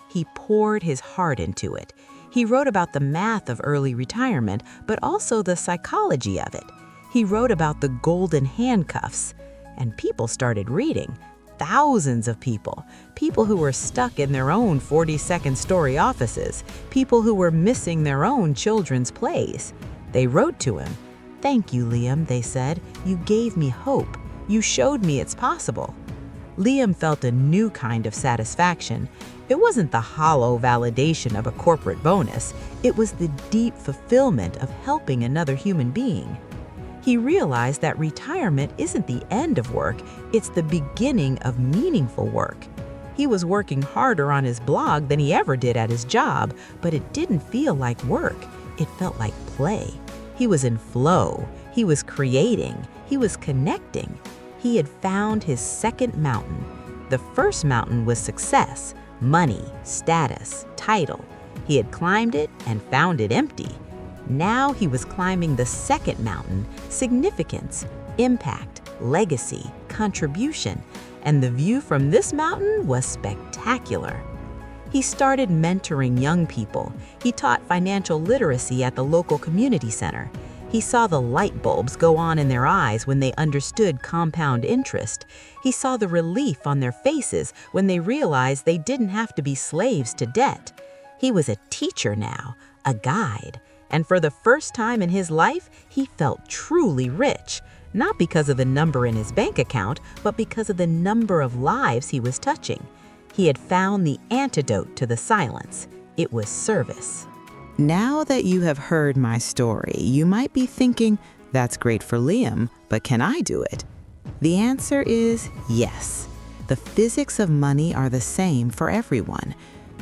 He poured his heart into it. He wrote about the math of early retirement, but also the psychology of it. He wrote about the golden handcuffs. And people started reading. Thousands of people. People who were stuck in their own 42nd story offices. People who were missing their own children's plays. They wrote to him. Thank you, Liam, they said. You gave me hope. You showed me it's possible. Liam felt a new kind of satisfaction. It wasn't the hollow validation of a corporate bonus. It was the deep fulfillment of helping another human being. He realized that retirement isn't the end of work, it's the beginning of meaningful work. He was working harder on his blog than he ever did at his job, but it didn't feel like work. It felt like play. He was in flow. He was creating. He was connecting. He had found his second mountain. The first mountain was success, money, status, title. He had climbed it and found it empty. Now he was climbing the second mountain, significance, impact, legacy, contribution, and the view from this mountain was spectacular. He started mentoring young people. He taught financial literacy at the local community center. He saw the light bulbs go on in their eyes when they understood compound interest. He saw the relief on their faces when they realized they didn't have to be slaves to debt. He was a teacher now, a guide. And for the first time in his life, he felt truly rich, not because of the number in his bank account, but because of the number of lives he was touching. He had found the antidote to the silence. It was service. Now that you have heard my story, you might be thinking, that's great for Liam, but can I do it? The answer is yes. The physics of money are the same for everyone.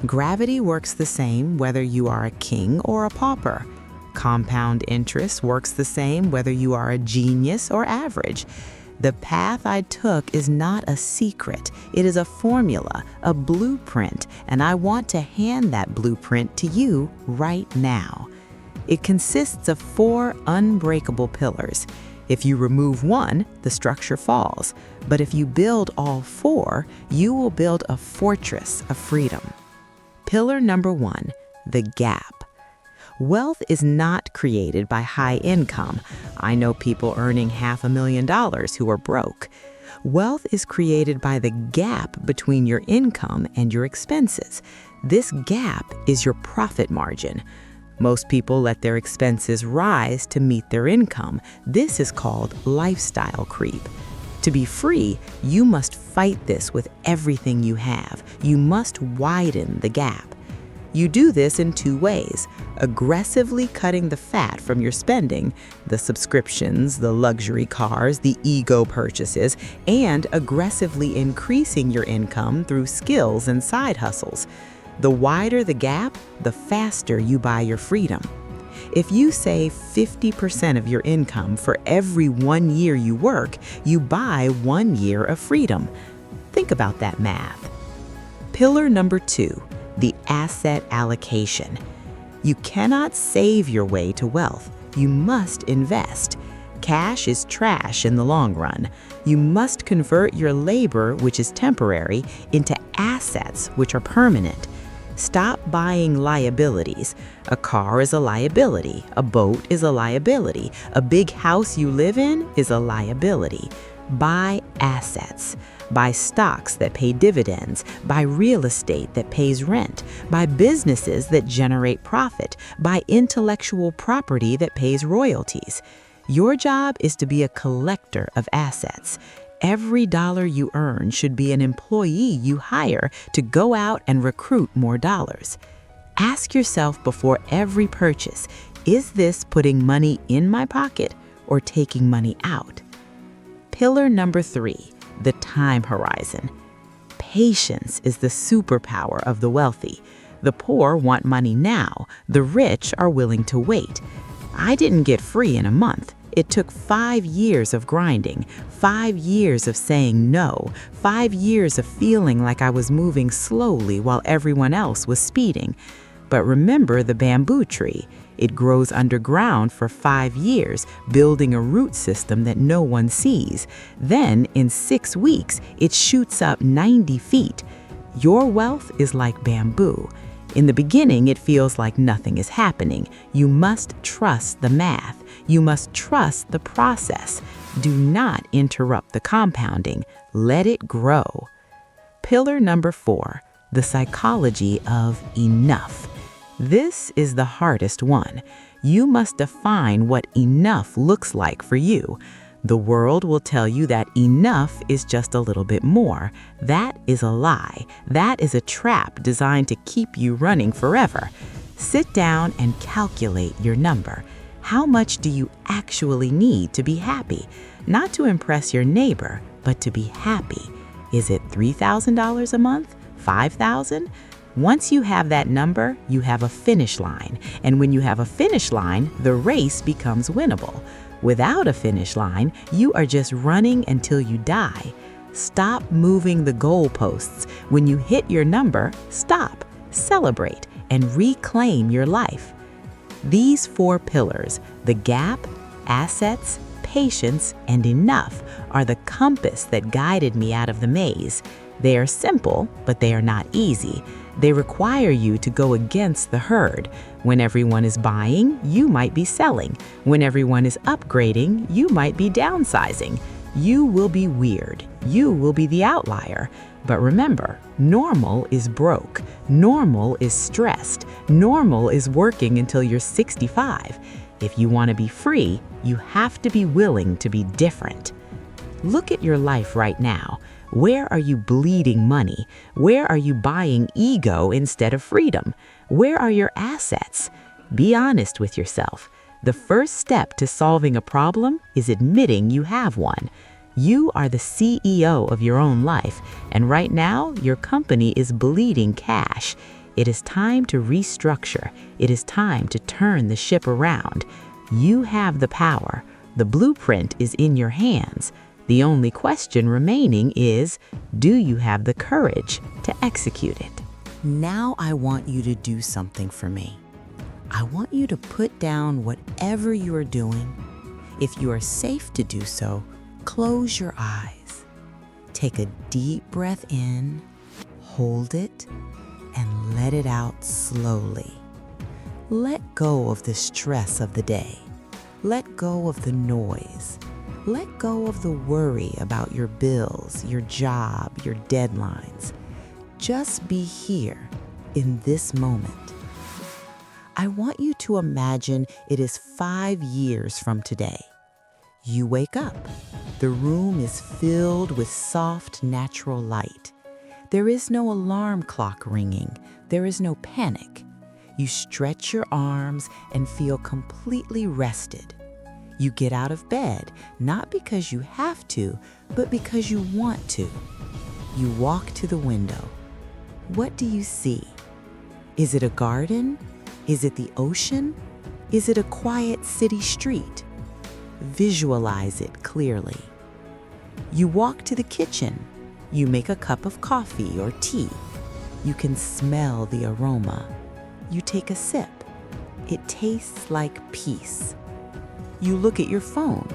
Gravity works the same whether you are a king or a pauper. Compound interest works the same whether you are a genius or average. The path I took is not a secret. It is a formula, a blueprint, and I want to hand that blueprint to you right now. It consists of 4 unbreakable pillars. If you remove one, the structure falls. But if you build all 4, you will build a fortress of freedom. Pillar number 1, the gap. Wealth is not created by high income. I know people earning $500,000 who are broke. Wealth is created by the gap between your income and your expenses. This gap is your profit margin. Most people let their expenses rise to meet their income. This is called lifestyle creep. To be free, you must fight this with everything you have. You must widen the gap. You do this in 2 ways: aggressively cutting the fat from your spending, the subscriptions, the luxury cars, the ego purchases, and aggressively increasing your income through skills and side hustles. The wider the gap, the faster you buy your freedom. If you save 50% of your income for every 1 year you work, you buy 1 year of freedom. Think about that math. Pillar number 2, the asset allocation. You cannot save your way to wealth. You must invest. Cash is trash in the long run. You must convert your labor, which is temporary, into assets, which are permanent. Stop buying liabilities. A car is a liability. A boat is a liability. A big house you live in is a liability. Buy assets. Buy stocks that pay dividends. Buy real estate that pays rent. Buy businesses that generate profit. Buy intellectual property that pays royalties. Your job is to be a collector of assets. Every dollar you earn should be an employee you hire to go out and recruit more dollars. Ask yourself before every purchase, is this putting money in my pocket or taking money out? Pillar number 3, the time horizon. Patience is the superpower of the wealthy. The poor want money now. The rich are willing to wait. I didn't get free in a month. It took 5 years of grinding, 5 years of saying no, 5 years of feeling like I was moving slowly while everyone else was speeding. But remember the bamboo tree. It grows underground for 5 years, building a root system that no one sees. Then, in 6 weeks, it shoots up 90 feet. Your wealth is like bamboo. In the beginning, it feels like nothing is happening. You must trust the math. You must trust the process. Do not interrupt the compounding. Let it grow. Pillar number 4, the psychology of enough. This is the hardest one. You must define what enough looks like for you. The world will tell you that enough is just a little bit more. That is a lie. That is a trap designed to keep you running forever. Sit down and calculate your number. How much do you actually need to be happy? Not to impress your neighbor, but to be happy. Is it $3,000 a month? $5,000? Once you have that number, you have a finish line. And when you have a finish line, the race becomes winnable. Without a finish line, you are just running until you die. Stop moving the goalposts. When you hit your number, stop, celebrate, and reclaim your life. These 4 pillars, the gap, assets, patience, and enough, are the compass that guided me out of the maze. They are simple, but they are not easy. They require you to go against the herd. When everyone is buying, you might be selling. When everyone is upgrading, you might be downsizing. You will be weird. You will be the outlier. But remember, normal is broke. Normal is stressed. Normal is working until you're 65. If you want to be free, you have to be willing to be different. Look at your life right now. Where are you bleeding money? Where are you buying ego instead of freedom? Where are your assets? Be honest with yourself. The first step to solving a problem is admitting you have one. You are the CEO of your own life, and right now, your company is bleeding cash. It is time to restructure. It is time to turn the ship around. You have the power. The blueprint is in your hands. The only question remaining is, do you have the courage to execute it? Now I want you to do something for me. I want you to put down whatever you are doing. If you are safe to do so, close your eyes. Take a deep breath in, hold it, and let it out slowly. Let go of the stress of the day. Let go of the noise. Let go of the worry about your bills, your job, your deadlines. Just be here in this moment. I want you to imagine it is 5 years from today. You wake up. The room is filled with soft, natural light. There is no alarm clock ringing. There is no panic. You stretch your arms and feel completely rested. You get out of bed, not because you have to, but because you want to. You walk to the window. What do you see? Is it a garden? Is it the ocean? Is it a quiet city street? Visualize it clearly. You walk to the kitchen. You make a cup of coffee or tea. You can smell the aroma. You take a sip. It tastes like peace. You look at your phone.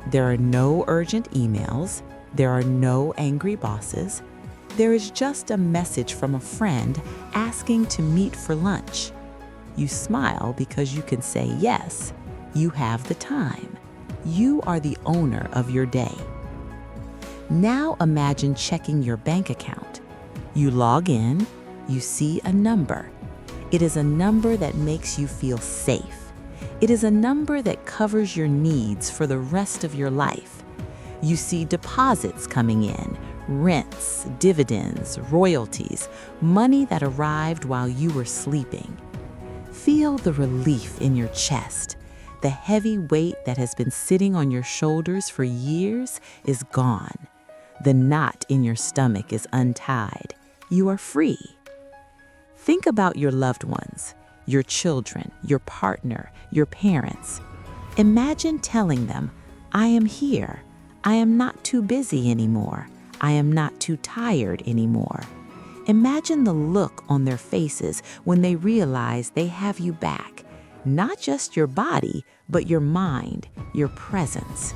There are no urgent emails. There are no angry bosses. There is just a message from a friend asking to meet for lunch. You smile because you can say yes. You have the time. You are the owner of your day. Now imagine checking your bank account. You log in. You see a number. It is a number that makes you feel safe. It is a number that covers your needs for the rest of your life. You see deposits coming in, rents, dividends, royalties, money that arrived while you were sleeping. Feel the relief in your chest. The heavy weight that has been sitting on your shoulders for years is gone. The knot in your stomach is untied. You are free. Think about your loved ones, your children, your partner, your parents. Imagine telling them, I am here. I am not too busy anymore. I am not too tired anymore. Imagine the look on their faces when they realize they have you back. Not just your body, but your mind, your presence.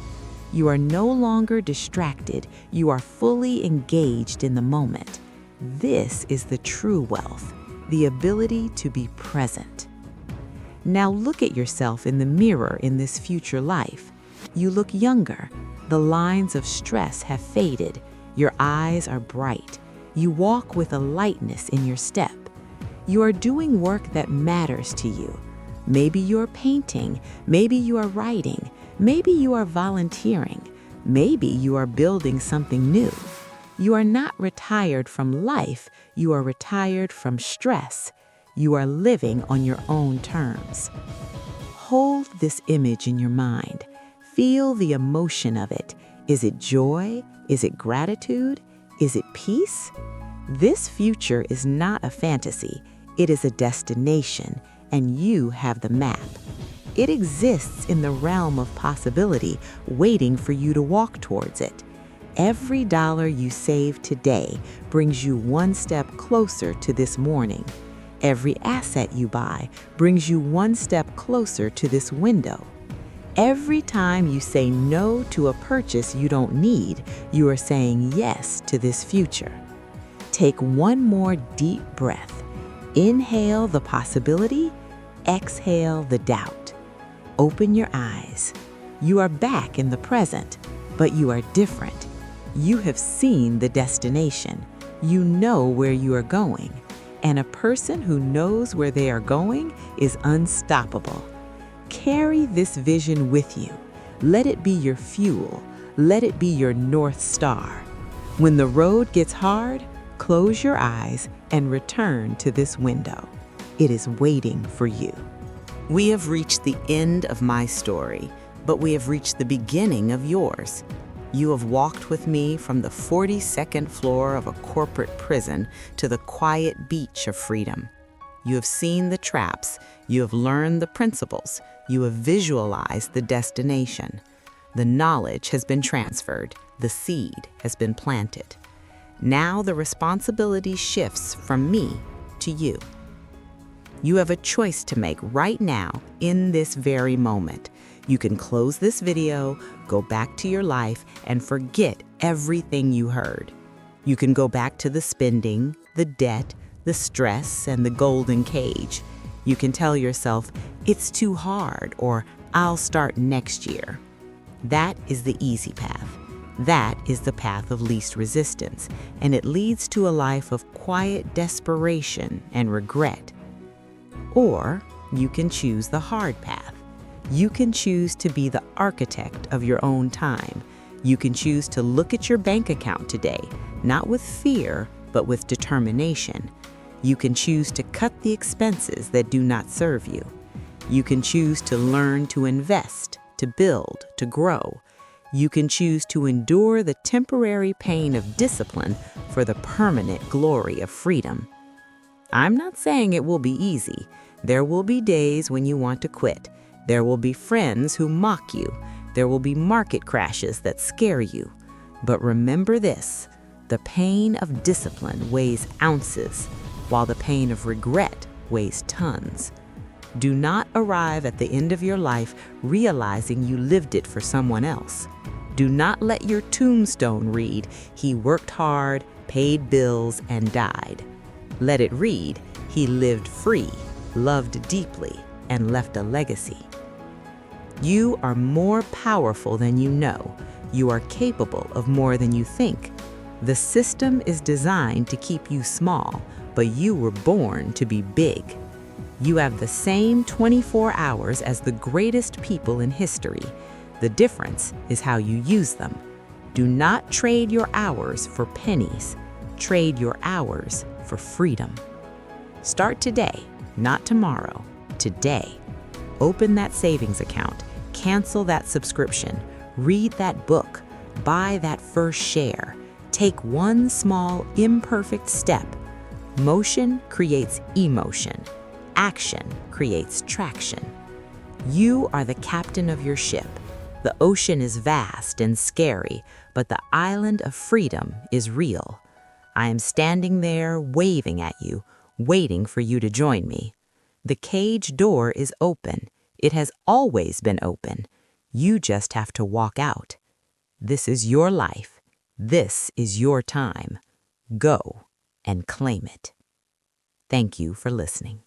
You are no longer distracted. You are fully engaged in the moment. This is the true wealth, the ability to be present. Now look at yourself in the mirror in this future life. You look younger. The lines of stress have faded. Your eyes are bright. You walk with a lightness in your step. You are doing work that matters to you. Maybe you're painting. Maybe you are writing. Maybe you are volunteering. Maybe you are building something new. You are not retired from life. You are retired from stress. You are living on your own terms. Hold this image in your mind. Feel the emotion of it. Is it joy? Is it gratitude? Is it peace? This future is not a fantasy. It is a destination, and you have the map. It exists in the realm of possibility, waiting for you to walk towards it. Every dollar you save today brings you one step closer to this morning. Every asset you buy brings you one step closer to this window. Every time you say no to a purchase you don't need, you are saying yes to this future. Take one more deep breath. Inhale the possibility, exhale the doubt. Open your eyes. You are back in the present, but you are different. You have seen the destination. You know where you are going. And a person who knows where they are going is unstoppable. Carry this vision with you. Let it be your fuel. Let it be your North Star. When the road gets hard, close your eyes and return to this window. It is waiting for you. We have reached the end of my story, but we have reached the beginning of yours. You have walked with me from the 42nd floor of a corporate prison to the quiet beach of freedom. You have seen the traps. You have learned the principles. You have visualized the destination. The knowledge has been transferred. The seed has been planted. Now the responsibility shifts from me to you. You have a choice to make right now in this very moment. You can close this video, go back to your life, and forget everything you heard. You can go back to the spending, the debt, the stress, and the golden cage. You can tell yourself, it's too hard, or I'll start next year. That is the easy path. That is the path of least resistance, and it leads to a life of quiet desperation and regret. Or you can choose the hard path. You can choose to be the architect of your own time. You can choose to look at your bank account today, not with fear, but with determination. You can choose to cut the expenses that do not serve you. You can choose to learn to invest, to build, to grow. You can choose to endure the temporary pain of discipline for the permanent glory of freedom. I'm not saying it will be easy. There will be days when you want to quit. There will be friends who mock you. There will be market crashes that scare you. But remember this, the pain of discipline weighs ounces, while the pain of regret weighs tons. Do not arrive at the end of your life realizing you lived it for someone else. Do not let your tombstone read, "He worked hard, paid bills, and died." Let it read, "He lived free, loved deeply, and left a legacy." You are more powerful than you know. You are capable of more than you think. The system is designed to keep you small, but you were born to be big. You have the same 24 hours as the greatest people in history. The difference is how you use them. Do not trade your hours for pennies. Trade your hours for freedom. Start today, not tomorrow. Today. Open that savings account. Cancel that subscription. Read that book. Buy that first share. Take one small, imperfect step. Motion creates emotion. Action creates traction. You are the captain of your ship. The ocean is vast and scary, but the island of freedom is real. I am standing there waving at you, waiting for you to join me. The cage door is open. It has always been open. You just have to walk out. This is your life. This is your time. Go and claim it. Thank you for listening.